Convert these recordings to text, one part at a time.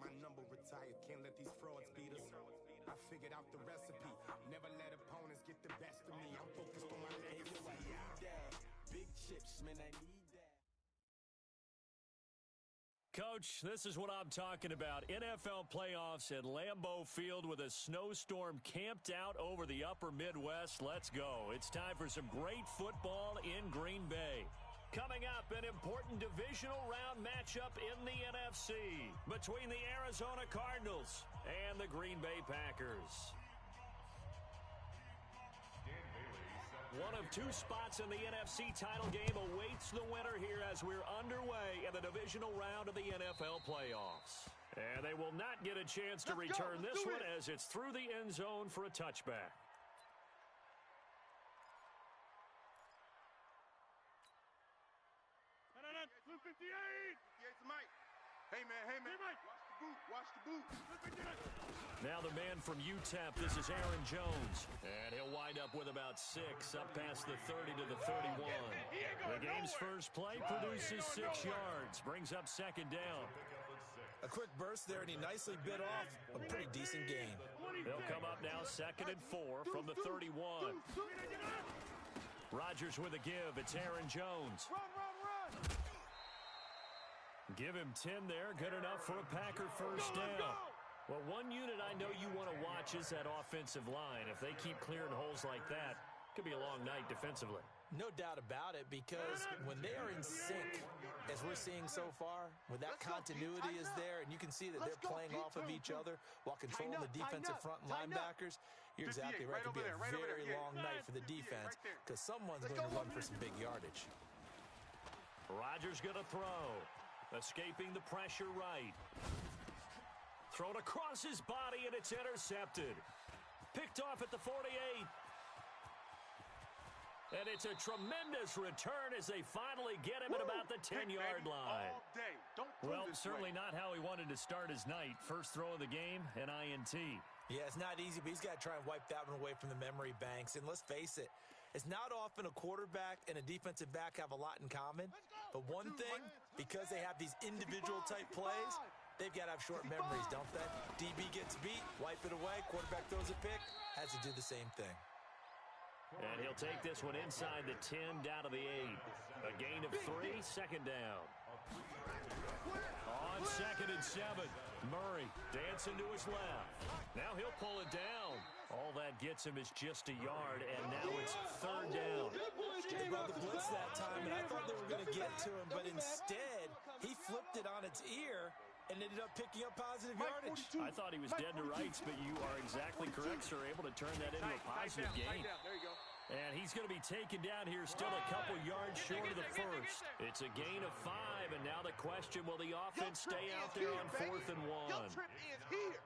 my number retired. Can't let these frauds beat us. I figured out the recipe. Never let opponents get the best of me. I'm focused on my legacy. Big chips, man, I need that. Coach, this is what I'm talking about. NFL playoffs at Lambeau Field with a snowstorm camped out over the upper Midwest. Let's go. It's time for some great football in Green Bay. Coming up, an important divisional round matchup in the NFC between the Arizona Cardinals and the Green Bay Packers. One of two spots in the NFC title game awaits the winner here as we're underway in the divisional round of the NFL playoffs. And they will not get a chance to return this one as it's through the end zone for a touchback. Blue 58! 58's Mike. Hey, man, watch the boot. Now the man from UTEP, this is Aaron Jones. And he'll wind up with about 6, up past the 30 to the 31. The game's first play produces 6 yards, brings up second down. A quick burst there, and he nicely bit off a pretty decent gain. They'll come up now 2nd and 4 from the 31. Rodgers with a give. It's Aaron Jones. Run! Give him 10 there. Good enough for a Packer first down. Well, one unit I know you want to watch is that offensive line. If they keep clearing holes like that, it could be a long night defensively. No doubt about it, because when they are in sync, as we're seeing so far, when that continuity is there, and you can see that they're playing off of each other while controlling the defensive front linebackers, you're exactly right. It could be a very long night for the defense because someone's going to run for some big yardage. Rodgers going to throw. Escaping the pressure right. Thrown across his body, and it's intercepted. Picked off at the 48. And it's a tremendous return as they finally get him at about the 10-yard line. Well, certainly not how he wanted to start his night. First throw of the game, an INT. Yeah, it's not easy, but he's got to try and wipe that one away from the memory banks. And let's face it, it's not often a quarterback and a defensive back have a lot in common. But one thing, because they have these individual type plays, they've got to have short memories, don't they? DB gets beat, wipe it away, quarterback throws a pick, has to do the same thing. And he'll take this one inside the 10, down to the 8. A gain of 3, second down. On 2nd and 7, Murray dancing to his left. Now he'll pull it down. All that gets him is just a yard, and now it's 3rd down. They brought the blitz that time, and I thought they were going to get to him, but instead, he flipped it on its ear and ended up picking up positive yardage. I thought he was dead to rights, but you are exactly correct, sir. Able to turn that into a positive gain. There you go. And he's going to be taken down here, still a couple yards short of the first. It's a gain of 5, and now the question, will the offense stay out there on 4th and 1? Your trip is here.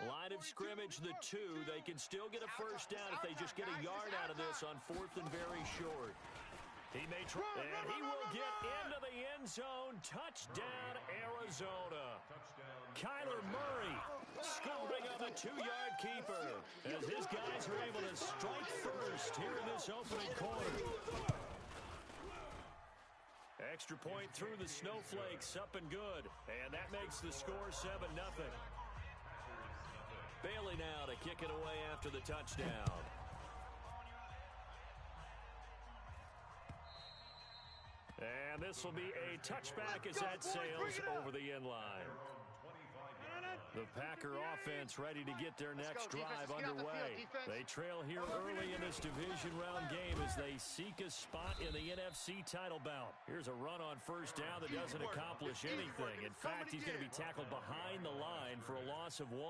Line of scrimmage, the 2. They can still get a first down if they just get a yard out of this on 4th and very short. He may try, and he will get into the end zone. Touchdown, Arizona. Kyler Murray scoring on the 2-yard keeper as his guys are able to strike first here in this opening quarter. Extra point through the snowflakes, up and good. And that makes the score 7-0. Bailey now to kick it away after the touchdown. And this will be a touchback as that sails over the end line. The Packer offense ready to get their next drive underway. They trail here early in this division round game as they seek a spot in the NFC title bout. Here's a run on first down that doesn't accomplish anything. In fact, he's going to be tackled behind the line for a loss of 1.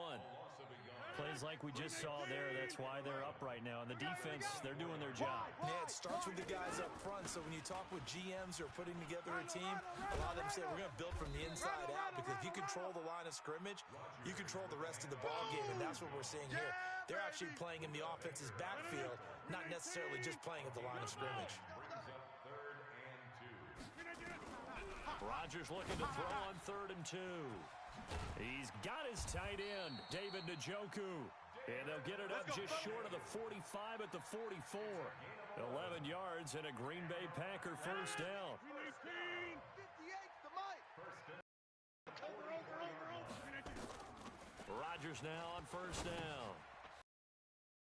Plays like we just saw there, that's why they're up right now. And the defense, they're doing their job. Yeah, it starts with the guys up front. So when you talk with GMs who are putting together a team, a lot of them say we're going to build from the inside out, because if you control the line of scrimmage, you control the rest of the ball game, and that's what we're seeing here. They're actually playing in the offense's backfield, not necessarily just playing at the line of scrimmage. Rodgers looking to throw on 3rd and 2. He's got his tight end, David Njoku. And they'll get it up just short of the 45 at the 44. 11 yards and a Green Bay Packer first down. Rodgers now on first down.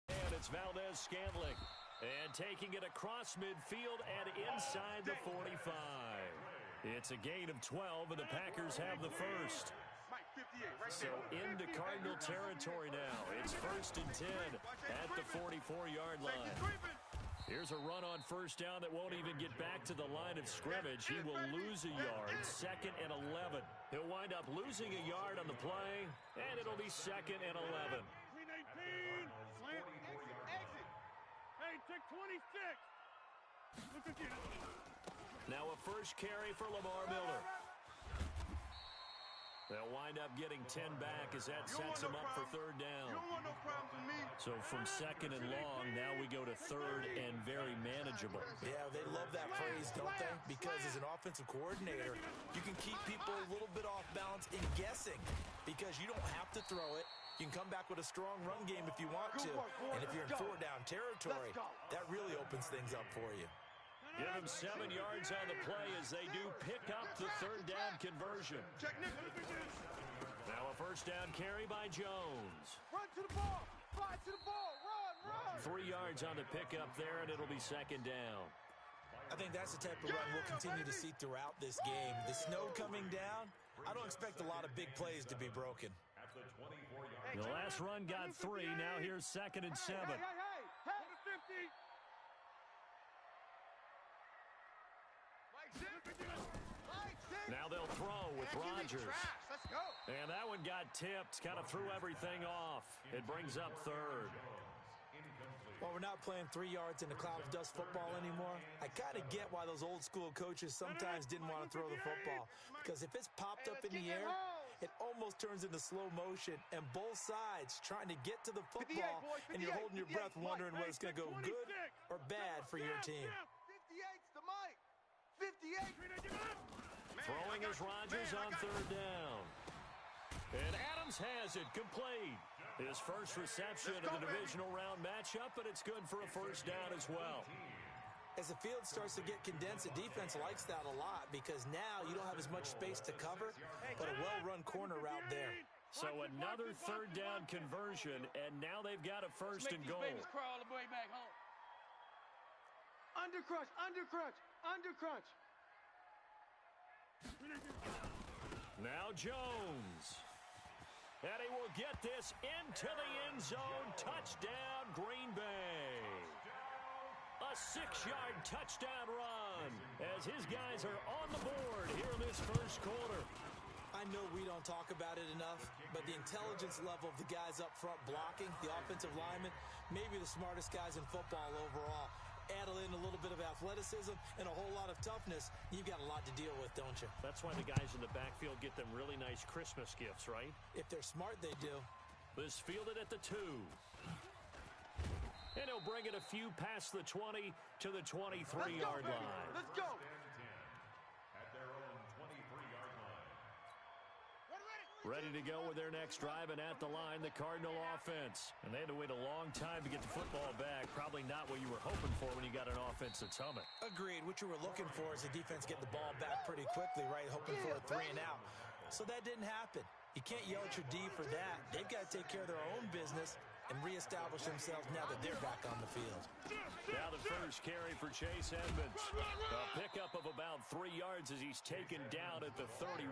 And it's Valdez-Scantling. And taking it across midfield and inside the 45. It's a gain of 12, and the Packers have the first. So into Cardinal territory now. It's 1st and 10 at the 44-yard line. Here's a run on first down that won't even get back to the line of scrimmage. He will lose a yard, 2nd and 11. He'll wind up losing a yard on the play, and it'll be 2nd and 11. Hey, check 26. Look again. Now a first carry for Lamar Miller. They'll wind up getting 10 back as that sets him up for 3rd down. You don't want no problems with me. So from 2nd and long, now we go to 3rd and very manageable. Yeah, they love that phrase, don't they? Because as an offensive coordinator, you can keep people a little bit off balance in guessing because you don't have to throw it. You can come back with a strong run game if you want to. And if you're in 4-down territory, that really opens things up for you. Give him 7 yards on the play as they do pick up the 3rd down conversion. Now a first down carry by Jones. Run to the ball. Fly to the ball. Run. 3 yards on the pickup there, and it'll be 2nd down. I think that's the type of run we'll continue to see throughout this game. The snow coming down, I don't expect a lot of big plays to be broken. The last run got 3. Now here's 2nd and 7. Hey. Now they'll throw with Rodgers. Let's go. And that one got tipped, kind of threw everything off. It brings up 3rd. Well, we're not playing 3 yards in a cloud of dust football anymore. I kind of get why those old school coaches sometimes didn't want to throw the football. Because if it's popped up in the air, it almost turns into slow motion. And both sides trying to get to the football, and you're holding your breath wondering whether it's going to go good or bad for your team. 58's the mic. 58. Throwing is Rodgers on 3rd down. And Adams has it complete. His first reception in the divisional round matchup, but it's good for a first down as well. As the field starts to get condensed, the defense likes that a lot because now you don't have as much space to cover, but a well-run corner route there. So another 3rd down conversion, and now they've got a 1st and goal. Crawl the way back home. Undercrunch. Now Jones. And he will get this into the end zone. Touchdown, Green Bay. A 6-yard touchdown run as his guys are on the board here in this first quarter. I know we don't talk about it enough, but the intelligence level of the guys up front blocking, the offensive linemen, maybe the smartest guys in football overall. Add in a little bit of athleticism and a whole lot of toughness, you've got a lot to deal with, don't you? That's why the guys in the backfield get them really nice Christmas gifts, right? If they're smart, they do. This fielded at the 2. And he'll bring it a few past the 20 to the 23-yard line. Let's go. Ready to go with their next drive, and at the line, the Cardinal offense. And they had to wait a long time to get the football back. Probably not what you were hoping for when you got an offense that's humming. Agreed. What you were looking for is the defense get the ball back pretty quickly, right? Hoping for a 3 and out. So that didn't happen. You can't yell at your D for that. They've got to take care of their own business and reestablish themselves now that they're back on the field. Now the first carry for Chase Edmonds. A pickup of about 3 yards as he's taken down at the 31.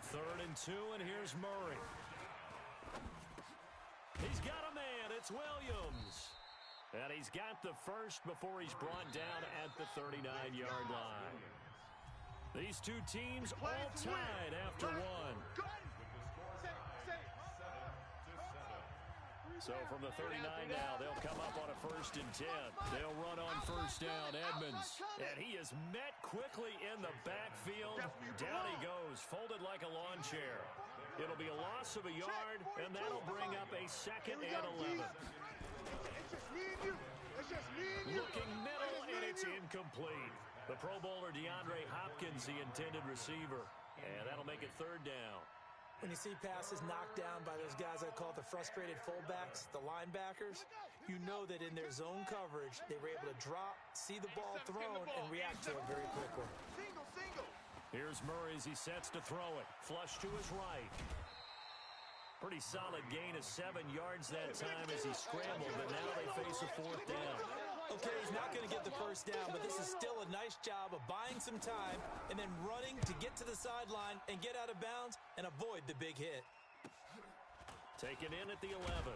3rd and 2, and here's Murray. He's got a man. It's Williams. And he's got the first before he's brought down at the 39-yard line. These two teams all tied after one. So from the 39 now, they'll come up on a 1st and 10. They'll run on first down, Edmonds. And he is met quickly in the backfield. Down he goes, folded like a lawn chair. It'll be a loss of a yard, and that'll bring up a 2nd and 11. Looking middle, and it's incomplete. The Pro Bowler DeAndre Hopkins, the intended receiver. And that'll make it 3rd down. When you see passes knocked down by those guys I call the frustrated fullbacks, the linebackers, you know that in their zone coverage, they were able to drop, see the ball thrown, and react to it very quickly. Single. Here's Murray as he sets to throw it. Flush to his right. Pretty solid gain of 7 yards that time as he scrambled, but now they face a 4th down. Okay, he's not going to get the first down, but this is still a nice job of buying some time and then running to get to the sideline and get out of bounds and avoid the big hit. Taken in at the 11.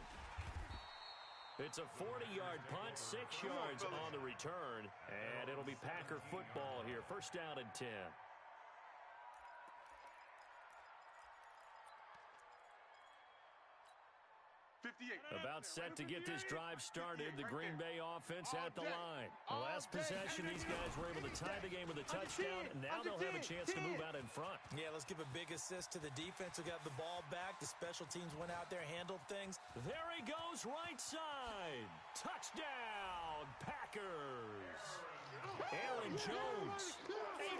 It's a 40-yard punt, 6 yards on the return, and it'll be Packer football here. First down and 10. About set to get this drive started, the Green Bay offense at the line. Last possession, these guys were able to tie the game with a touchdown, and now they'll have a chance to move out in front. Yeah, let's give a big assist to the defense who got the ball back. The special teams went out there, handled things. There he goes, right side. Touchdown, Packers. Aaron Jones,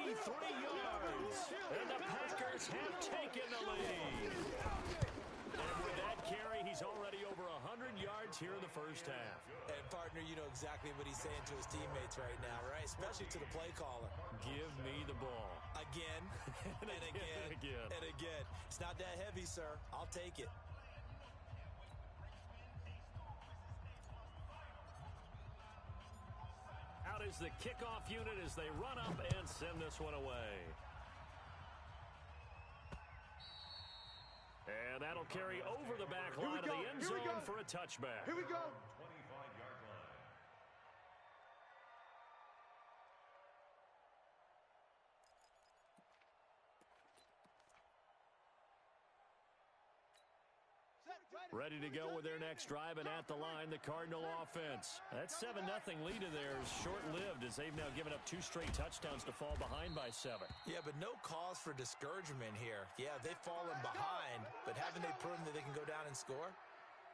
83 yards, and the Packers have taken the lead. And with that carry, he's already over 100 yards here in the first half. And, partner, you know exactly what he's saying to his teammates right now, right? Especially to the play caller. Give me the ball. Again, and again, and again. It's not that heavy, sir. I'll take it. Out is the kickoff unit as they run up and send this one away. And that'll carry over the back line of the end zone for a touchback. Here we go. Ready to go with their next drive, and at the line, the Cardinal offense. That 7-0 lead of theirs short-lived as they've now given up 2 straight touchdowns to fall behind by 7. Yeah, but no cause for discouragement here. Yeah, they've fallen behind, but haven't they proven that they can go down and score?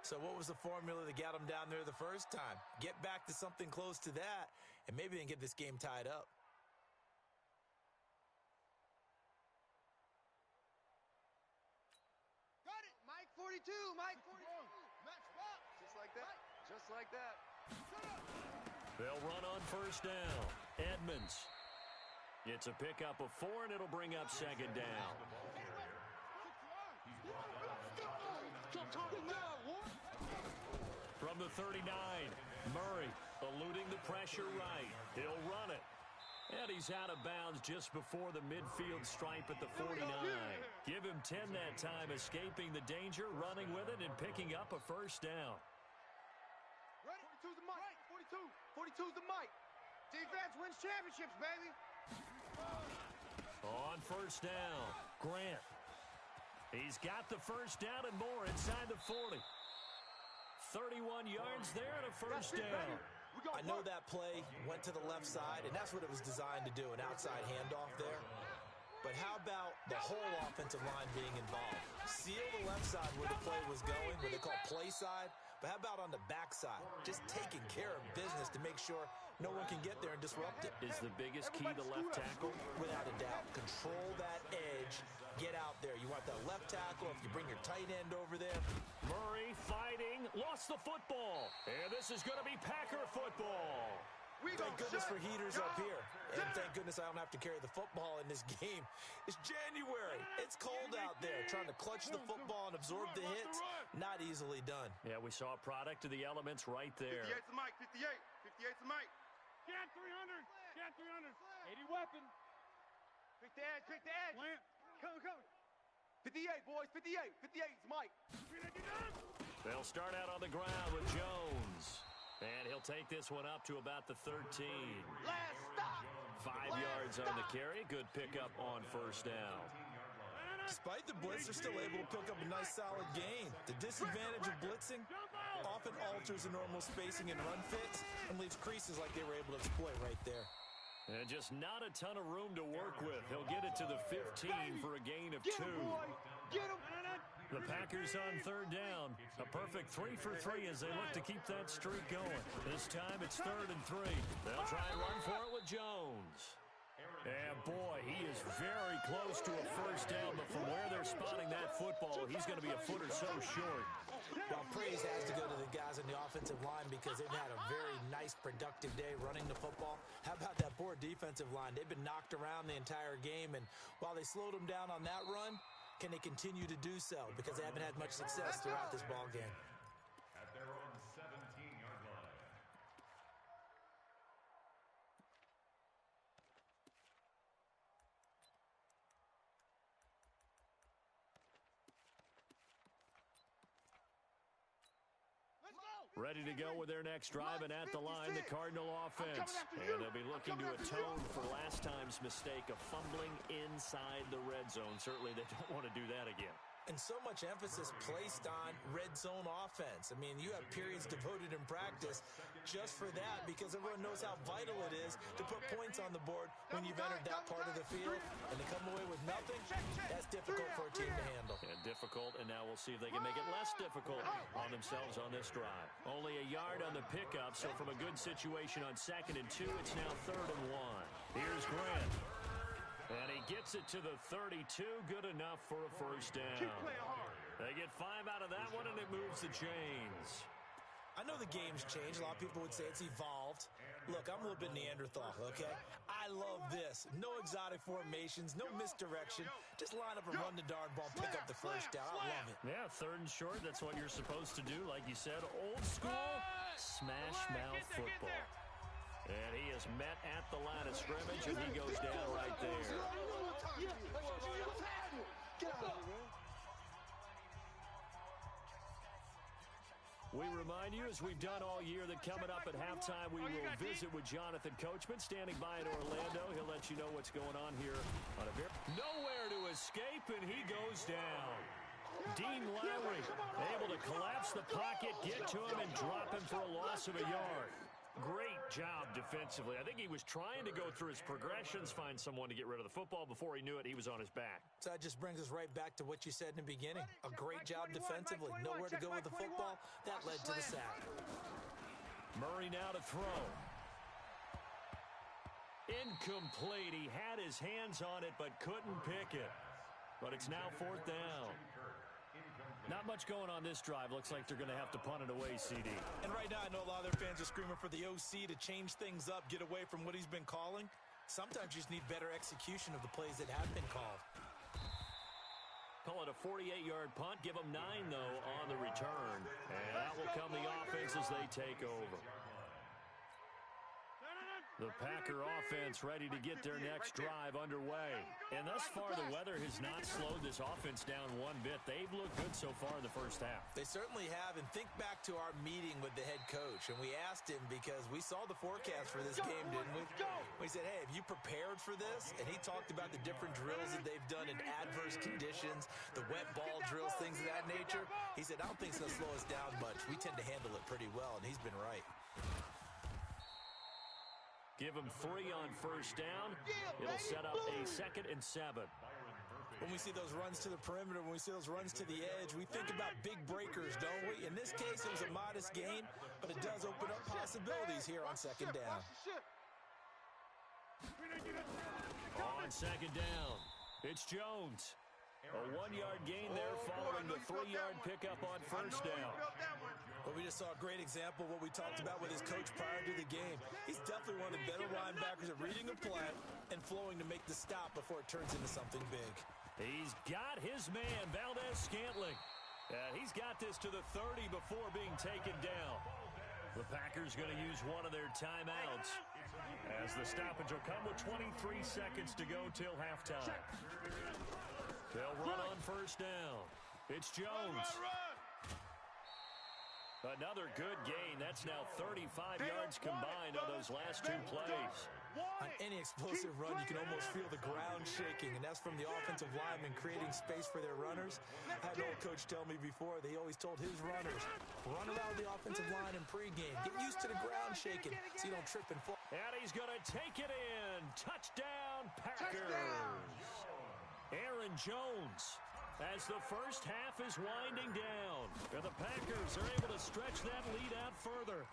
So what was the formula that got them down there the first time? Get back to something close to that, and maybe they can get this game tied up. Got it. Mike 42. Mike 42. Match up. Just like that. They'll run on first down. Edmonds. It's a pickup of 4, and it'll bring up second down. From the 39, Murray eluding the pressure right. He'll run it. And he's out of bounds just before the midfield stripe at the 49. Give him 10 that time, escaping the danger, running with it, and picking up a first down. 42's the mic. 42's the mic. Defense wins championships, baby. On first down, Grant. He's got the first down and more inside the 40. 31 yards there and a first down. I know that play went to the left side, and that's what it was designed to do, an outside handoff there. But how about the whole offensive line being involved? Seal the left side where the play was going, what they call play side. But how about on the backside? Just taking care of business to make sure no one can get there and disrupt it. Is the biggest key the left tackle? Without a doubt. Control that edge. Get out there. You want that left tackle. If you bring your tight end over there. Murray fighting. Lost the football. And this is going to be Packer football. Thank goodness for heaters up here. And thank goodness I don't have to carry the football in this game. It's January. It's cold out there. Trying to clutch the football and absorb the hits, not easily done. Yeah, we saw a product of the elements right there. 58's the mic. 58. 58's the mic. Cat 300. Cat 300. 80 weapon. Pick the edge. Pick the edge. Plant. Come. 58, boys. 58. 58's the mic. They'll start out on the ground with Jones. And he'll take this one up to about the 13. Last stop. 5 yards on the carry. Good pickup on first down. Despite the blitz, they're still able to pick up a nice solid gain. The disadvantage of blitzing often alters the normal spacing and run fits and leaves creases like they were able to exploit right there. And just not a ton of room to work with. He'll get it to the 15 for a gain of 2. Get him. The Packers on third down. A perfect 3 for 3 as they look to keep that streak going. This time it's 3rd and 3. They'll try and run for it with Jones. And boy, he is very close to a first down, but from where they're spotting that football, he's going to be a foot or so short. Well, praise has to go to the guys on the offensive line because they've had a very nice, productive day running the football. How about that poor defensive line? They've been knocked around the entire game, and while they slowed them down on that run, can they continue to do so? Because they haven't had much success throughout this ball game. At their own 17-yard line. Ready to go with their next drive, and at the line, the Cardinal offense. And they'll be looking to atone for last time's mistake of fumbling inside the red zone. Certainly they don't want to do that again. And so much emphasis placed on red zone offense. I mean, you have periods devoted in practice just for that because everyone knows how vital it is to put points on the board when you've entered that part of the field. And to come away with nothing, that's difficult for a team to handle. And difficult, and now we'll see if they can make it less difficult on themselves on this drive. Only a yard on the pickup, so from a good situation on 2nd and 2, it's now 3rd and 1. Here's Grant. And he gets it to the 32, good enough for a first down. They get 5 out of that one, and it moves the chains. I know the game's changed. A lot of people would say it's evolved. Look, I'm a little bit Neanderthal, okay? I love this. No exotic formations, no misdirection. Just line up and run the darn ball, pick up the first down. I love it. Yeah, 3rd and short, that's what you're supposed to do. Like you said, old school smash mouth football. And he is met at the line of scrimmage, and he goes down right there. We remind you, as we've done all year, that coming up at halftime, we will visit with Jonathan Coachman, standing by in Orlando. He'll let you know what's going on here. Nowhere to escape, and he goes down. Dean Lowry able to collapse the pocket, get to him, and drop him for a loss of a yard. Great job defensively. I think he was trying to go through his progressions, find someone to get rid of the football. Before he knew it, he was on his back. So that just brings us right back to what you said in the beginning. A great job defensively. Nowhere to go with the football. That led to the sack. Murray now to throw. Incomplete. He had his hands on it, but couldn't pick it. But it's now 4th down. Not much going on this drive. Looks like they're going to have to punt it away, CD. And right now, I know a lot of their fans are screaming for the OC to change things up, get away from what he's been calling. Sometimes you just need better execution of the plays that have been called. Call it a 48-yard punt. Give them 9, though, on the return. And that will come the offense as they take over. The Packer offense ready to get their next drive underway. And thus far, the weather has not slowed this offense down one bit. They've looked good so far in the first half. They certainly have. And think back to our meeting with the head coach. And we asked him because we saw the forecast for this game, didn't we? We said, hey, have you prepared for this? And he talked about the different drills that they've done in adverse conditions, the wet ball drills, things of that nature. He said, I don't think it's going to slow us down much. We tend to handle it pretty well, and he's been right. Give him 3 on first down. It'll set up a 2nd and 7. When we see those runs to the perimeter, when we see those runs to the edge, we think about big breakers, don't we? In this case, it was a modest gain, but it does open up possibilities here on 2nd down. On 2nd down, it's Jones. A 1-yard gain there following the 3-yard pickup on first down. Well, we just saw a great example of what we talked about with his coach prior to the game. He's definitely one of the better linebackers at reading a play and flowing to make the stop before it turns into something big. He's got his man, Valdez-Scantling. He's got this to the 30 before being taken down. The Packers going to use one of their timeouts as the stoppage will come with 23 seconds to go till halftime. They'll run on first down. It's Jones. Another good gain. That's now 35 yards combined on those last 2 plays. On any explosive run, you can almost feel the ground shaking, and that's from the offensive linemen creating space for their runners. I had an old coach tell me before, they always told his runners, run around the offensive line in pregame. Get used to the ground shaking so you don't trip and fall. And he's going to take it in. Touchdown, Packers. Aaron Jones as the first half is winding down. And the Packers are able to stretch that lead out further.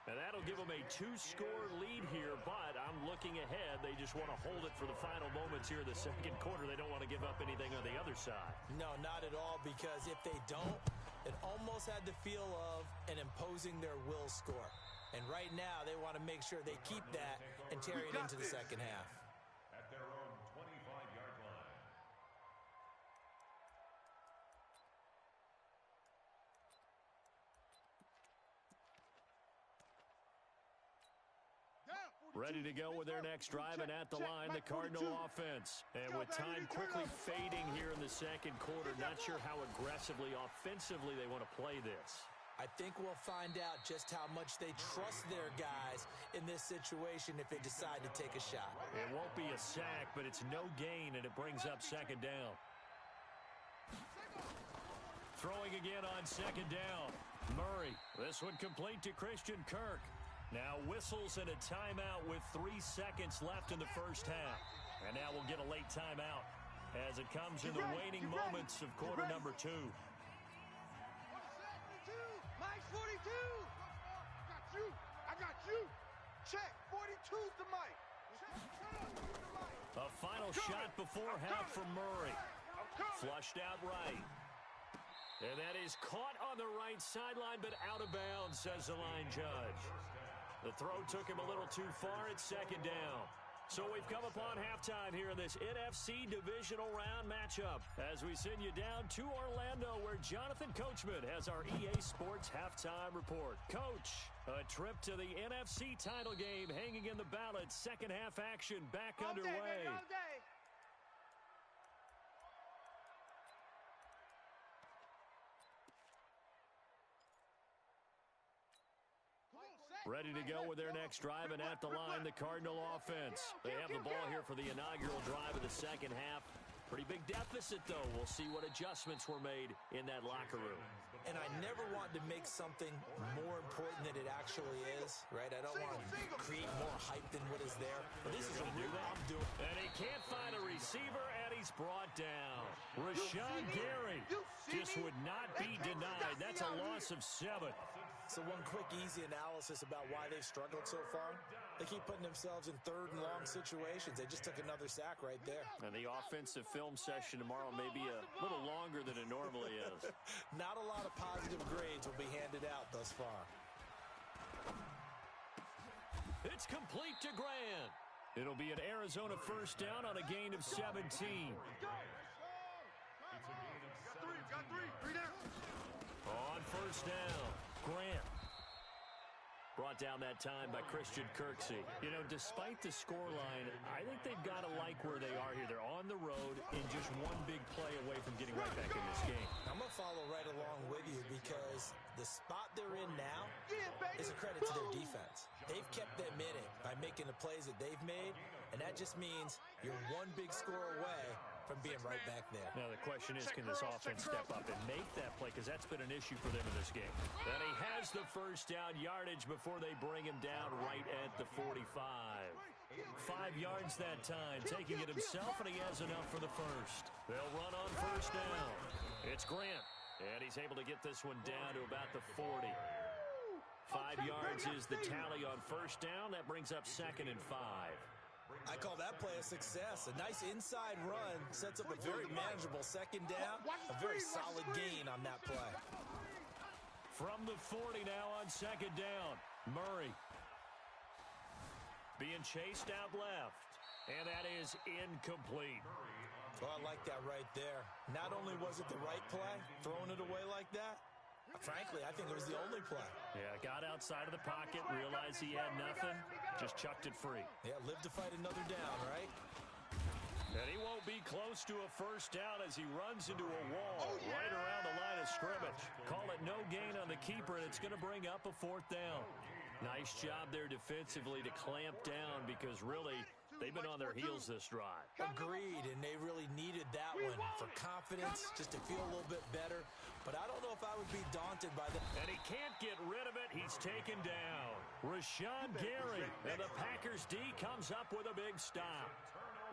And that'll give them a 2-score lead here, but I'm looking ahead. They just want to hold it for the final moments here in the second quarter. They don't want to give up anything on the other side. No, not at all, because if they don't, it almost had the feel of an imposing their will score. And right now, they want to make sure they keep that and carry it into the second half. At their own 25-yard line. Ready to go with their next drive, and at the line, the Cardinal offense. And with time quickly fading here in the second quarter, not sure how aggressively, offensively they want to play this. I think we'll find out just how much they trust their guys in this situation if they decide to take a shot. It won't be a sack, but it's no gain, and it brings up second down. Throwing again on second down. Murray. This one complete to Christian Kirk. Now whistles and a timeout with 3 seconds left in the first half. And now we'll get a late timeout as it comes in the waning moments of quarter number 2. Mike's 42. I got you. Check. 42's the Mike. A final shot before half from Murray. Flushed out right. And that is caught on the right sideline, but out of bounds, says the line judge. The throw took him a little too far at second down. So we've come upon halftime here in this NFC Divisional Round matchup as we send you down to Orlando, where Jonathan Coachman has our EA Sports Halftime Report. Coach, a trip to the NFC title game hanging in the balance. Second half action back underway. All day. Ready to go with their next drive, and at the line, the Cardinal offense. They have the ball here for the inaugural drive of the second half. Pretty big deficit, though. We'll see what adjustments were made in that locker room. And I never want to make something more important than it actually is, right? I don't want to create more hype than what is there. But this is what I'm doing. And he can't find a receiver, and he's brought down. Rashawn Gary just would not be denied. That's a loss of 7. So one quick, easy analysis about why they've struggled so far. They keep putting themselves in third and long situations. They just took another sack right there. And the offensive film session tomorrow may be a little longer than it normally is. Not a lot of positive grades will be handed out thus far. It's complete to Grant. It'll be an Arizona first down on a gain of 17. It's a gain of 7. Got three down. On first down, Grant. Brought down that time by Christian Kirksey. You know, despite the scoreline, I think they've got to like where they are here. They're on the road in just one big play away from getting right back in this game. I'm going to follow right along with you because the spot they're in now is a credit to their defense. They've kept them in it by making the plays that they've made, and that just means you're one big score away from being right back there. Now the question is, can this offense step up and make that play? Because that's been an issue for them in this game. And he has the first down yardage before they bring him down right at the 45. 5 yards that time, taking it himself, and he has enough for the first. They'll run on first down. It's Grant, and he's able to get this one down to about the 40. 5 yards is the tally on first down. That brings up second and 5. I call that play a success. A nice inside run sets up a very manageable second down. A very solid gain on that play. From the 40 now on second down. Murray being chased out left. And that is incomplete. Well, I like that right there. Not only was it the right play, throwing it away like that, frankly, I think it was the only play. Yeah, got outside of the pocket, realized he had nothing, just chucked it free. Yeah, live to fight another down, right? And he won't be close to a first down as he runs into a wall right around the line of scrimmage. Call it no gain on the keeper, and it's going to bring up a fourth down. Nice job there defensively to clamp down because really they've been on their heels this drive. Agreed, and they really needed that one for confidence, just to feel a little bit better. But I don't know if I would be daunted by that. And he can't get rid of it. He's taken down. Rashawn Gary, and the Packers D comes up with a big stop.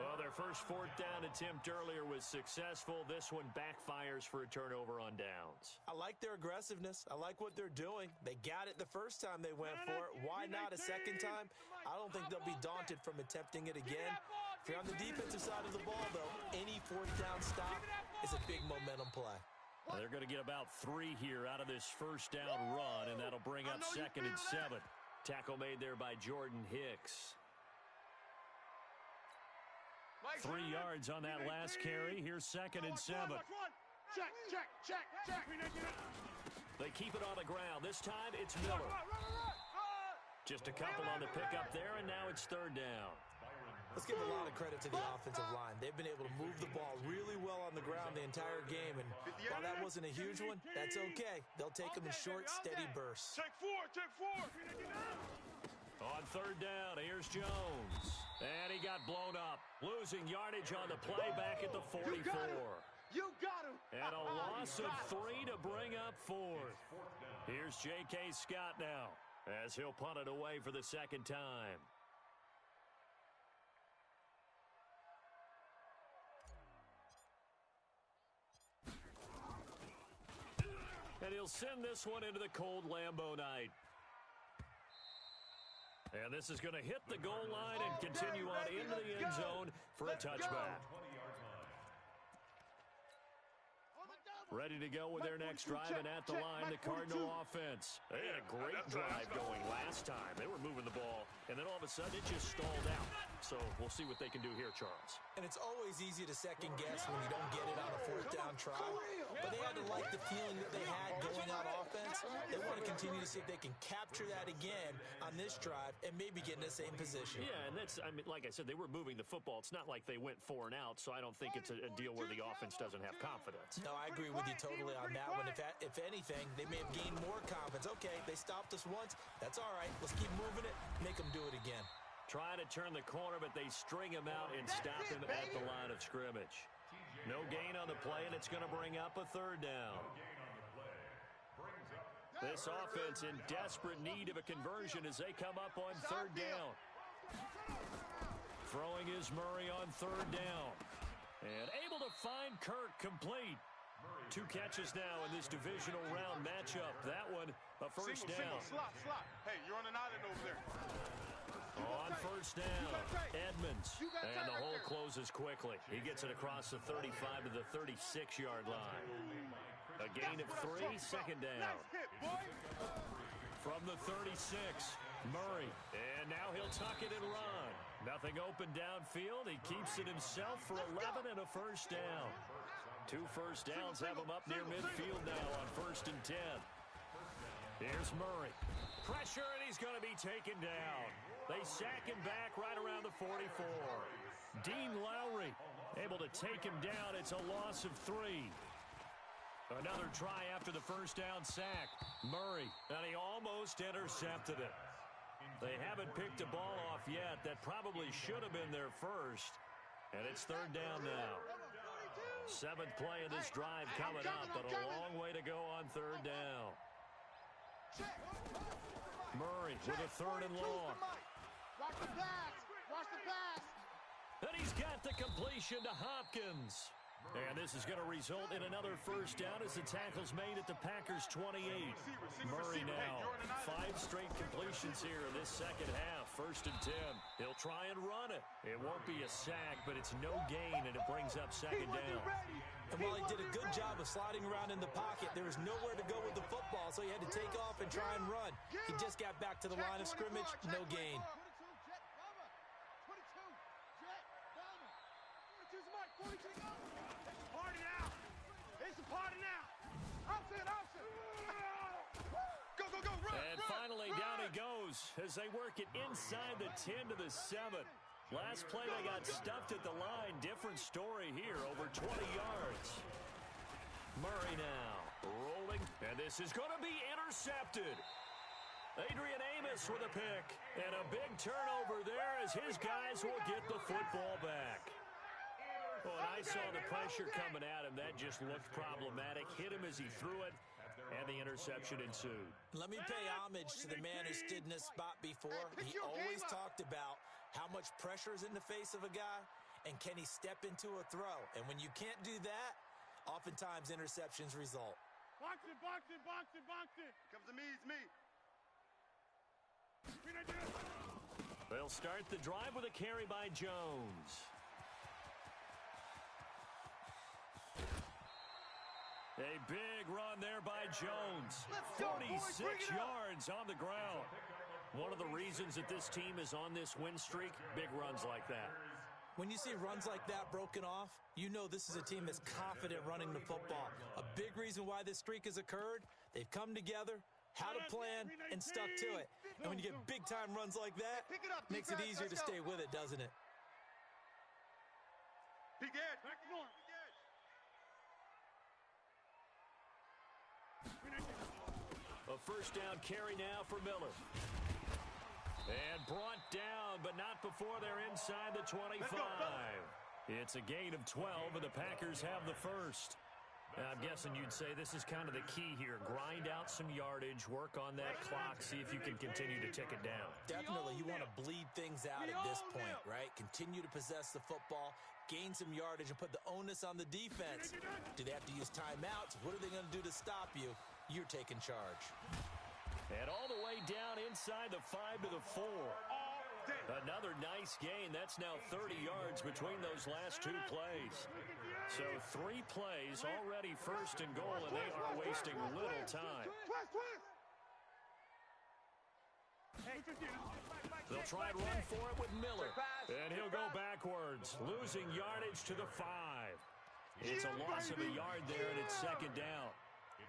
Well, their first fourth down attempt earlier was successful. This one backfires for a turnover on downs. I like their aggressiveness. I like what they're doing. They got it the first time they went for it. Why not a second time? I don't think they'll be daunted from attempting it again. If you're on the defensive side of the ball, though, any fourth down stop is a big momentum play. Well, they're going to get about 3 here out of this first down run, and that'll bring up 2nd and 7. Tackle made there by Jordan Hicks. 3 yards on that last carry. Here's 2nd and 7. Check. They keep it on the ground. This time it's Miller. Just a couple on the pickup there, and now it's 3rd down. Let's give a lot of credit to the offensive line. They've been able to move the ball really well on the ground the entire game, and while that wasn't a huge one, that's okay. They'll take them in short, steady bursts. Check four. On 3rd down, here's Jones. And he got blown up. Losing yardage on the play back at the 44. You got him. And a loss of 3 to bring up 4th. Here's J.K. Scott now as he'll punt it away for the 2nd time. And he'll send this one into the cold Lambeau night. And this is going to hit the goal line and continue on into the end zone for a touchback. Ready to go with their next drive, and at the line, the Cardinal offense. They had a great drive going last time. They were moving the ball, and then all of a sudden it just stalled out. So we'll see what they can do here, Charles. And it's always easy to second guess when you don't get it on a 4th down try. But they had to like the feeling that they had going on offense. They want to continue to see if they can capture that again on this drive and maybe get in the same position. Yeah, and that's, I mean, like I said, they were moving the football. It's not like they went 4 and out, so I don't think it's a deal where the offense doesn't have confidence. No, I agree with you totally on that one. If anything, they may have gained more confidence. Okay, they stopped us once. That's all right. Let's keep moving it. Make them do it again. Trying to turn the corner, but they string him out and stop him at the line of scrimmage. No gain on the play, and it's going to bring up a 3rd down. This offense in desperate need of a conversion as they come up on 3rd down. Throwing is Murray on 3rd down. And able to find Kirk complete. 2 catches now in this divisional round matchup. That one, a first down. Slot. Hey, you're on an island over there. On 1st down, Edmonds. And the hole closes quickly. He gets it across the 35 to the 36-yard line. A gain of 3, 2nd down. From the 36, Murray. And now he'll tuck it and run. Nothing open downfield. He keeps it himself for 11 and a first down. 2 first downs have him up near midfield now on 1st and 10. Here's Murray. Pressure, and he's going to be taken down. They sack him back right around the 44. Dean Lowry able to take him down. It's a loss of 3. Another try after the first down sack. Murray, and he almost intercepted it. They haven't picked a ball off yet. That probably should have been their first. And it's 3rd down now. 7th play of this drive coming up, but a long way to go on 3rd down. Murray with a 3rd and long. Watch the pass. And he's got the completion to Hopkins. And this is going to result in another first down as the tackle's made at the Packers' 28. Murray now, 5 straight completions here in this second half. 1st and 10. He'll try and run it. It won't be a sack, but it's no gain, and it brings up 2nd down. And while he did a good job of sliding around in the pocket, there was nowhere to go with the football, so he had to take off and try and run. He just got back to the line of scrimmage, no gain. And finally, down he goes as they work it inside the 10 to the 7. Last play, they got stuffed at the line. Different story here, over 20 yards. Murray now rolling, and this is going to be intercepted. Adrian Amos with a pick, and a big turnover there as his guys will get the football back. Well, and I saw the pressure coming at him. That just looked problematic. Hit him as he threw it, and the interception ensued. Let me pay homage to the man who stood in this spot before. He always talked about how much pressure is in the face of a guy, and can he step into a throw? And when you can't do that, oftentimes interceptions result. Box it, box it, box it, box it. Comes to me, it's me. They'll start the drive with a carry by Jones. A big run there by Jones. 46 yards on the ground. One of the reasons that this team is on this win streak, big runs like that. When you see runs like that broken off, you know this is a team that's confident running the football. A big reason why this streak has occurred, they've come together, had a plan, and stuck to it. And when you get big-time runs like that, it makes it easier to stay with it, doesn't it? Big edge. A first down carry now for Miller. And brought down, but not before they're inside the 25. It's a gain of 12, and the Packers have the first. I'm guessing you'd say this is kind of the key here. Grind out some yardage, work on that clock, see if you can continue to tick it down. Definitely, you want to bleed things out at this point, right? Continue to possess the football, gain some yardage, and put the onus on the defense. Do they have to use timeouts? What are they going to do to stop you? You're taking charge. And all the way down inside the 5 to the 4. Another nice gain. That's now 30 yards between those last two plays. So 3 plays already first and goal, and they are wasting little time. They'll try and run for it with Miller. And he'll go backwards, losing yardage to the 5. It's a loss of a yard there, and it's second down.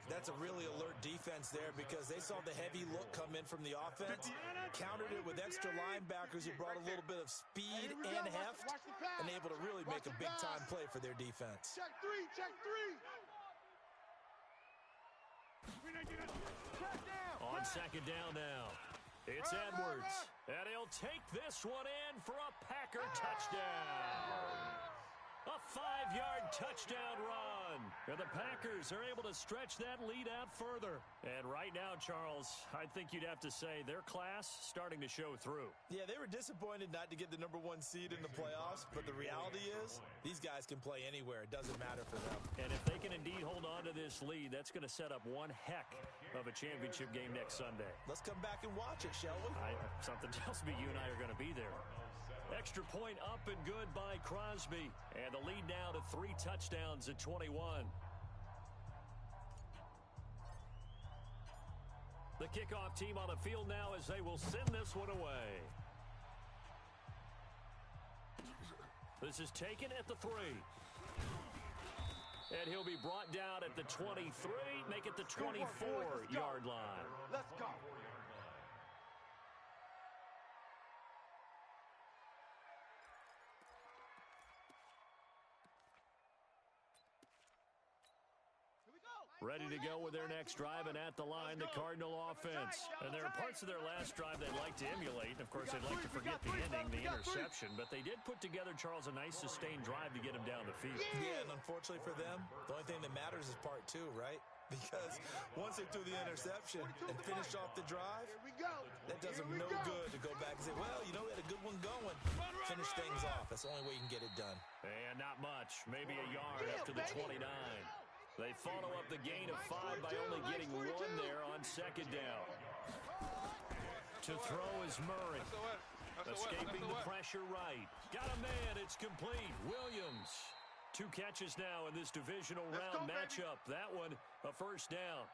That's a really alert defense there because they saw the heavy look come in from the offense, countered it with extra linebackers who brought a little bit of speed and heft, and able to really make a big-time play for their defense. Check three, check three. On second down now, it's Edwards, and he'll take this one in for a Packer touchdown. A 5-yard touchdown run. And the Packers are able to stretch that lead out further. And right now, Charles, I think you'd have to say their class starting to show through. Yeah, they were disappointed not to get the #1 seed in the playoffs, but the reality is these guys can play anywhere. It doesn't matter for them. And if they can indeed hold on to this lead, that's going to set up one heck of a championship game next Sunday. Let's come back and watch it, shall we? Something tells me you and I are going to be there. Extra point up and good by Crosby. And the lead now to 3 touchdowns at 21. The kickoff team on the field now as they will send this one away. This is taken at the 3. And he'll be brought down at the 23, make it the 24-yard line. Let's go. Ready to go with their next drive, and at the line, the Cardinal offense. And there are parts of their last drive they'd like to emulate. Of course, they'd like to forget the ending, the interception. But they did put together, Charles, a nice sustained drive to get him down the field. Yeah, and unfortunately for them, the only thing that matters is part 2, right? Because once they threw the interception and finished off the drive, that does them no good to go back and say, well, you know, we had a good one going. Finish things off. That's the only way you can get it done. And not much. Maybe a yard after the 29. They follow up the gain of 5 by only getting 1 there on second down. To throw is Murray. Escaping the pressure right. Got a man. It's complete. Williams. 2 catches now in this divisional round matchup. That one, a first down.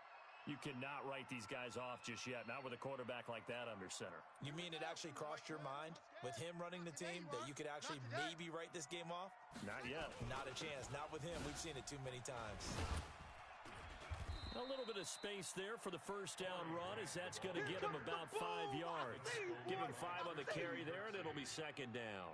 You cannot write these guys off just yet, not with a quarterback like that under center. You mean it actually crossed your mind with him running the team that you could actually maybe write this game off? Not yet. Not a chance. Not with him. We've seen it too many times. A little bit of space there for the first down run as that's going to get him about 5 yards. Give him 5 on the carry there, and it'll be second down.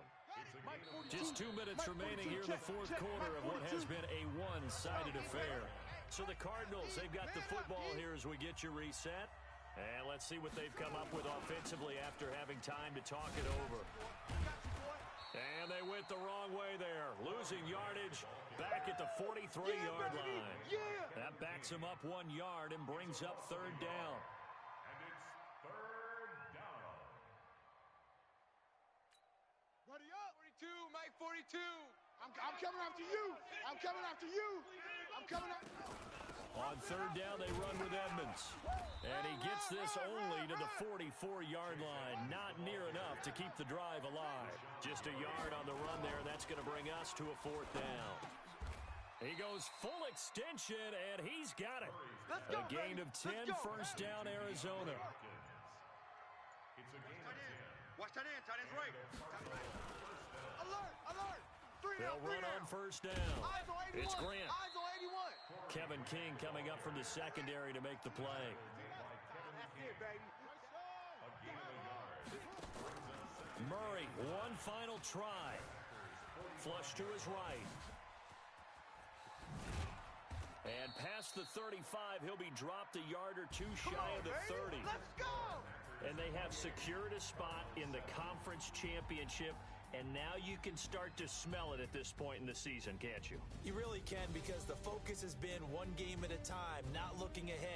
Just 2 minutes remaining here in the fourth quarter of what has been a one-sided affair. So the Cardinals, they've got the football here as we get you reset. And let's see what they've come up with offensively after having time to talk it over. And they went the wrong way there. Losing yardage back at the 43-yard line. That backs them up 1 yard and brings up third down. And it's third down. Ready up. 42, Mike 42. I'm coming after you. I'm coming after you. I'm coming after you. On third down, they run with Edmonds. And he gets this only to the 44-yard line. Not near enough to keep the drive alive. Just a yard on the run there. That's going to bring us to a fourth down. He goes full extension, and he's got it. A gain of 10, first down, Arizona. It's a gain of 10. Watch that in. Tight end's right. Alert, alert. They'll run on first down. Eyes on 81. It's Grant. Eyes on 81. Kevin King coming up from the secondary to make the play. That's it, baby. A gain of a yard. Murray, one final try. Flush to his right. And past the 35, he'll be dropped a yard or two shy of the 30. Let's go. And they have secured a spot in the conference championship. And now you can start to smell it at this point in the season, can't you? You really can, because the focus has been one game at a time, not looking ahead.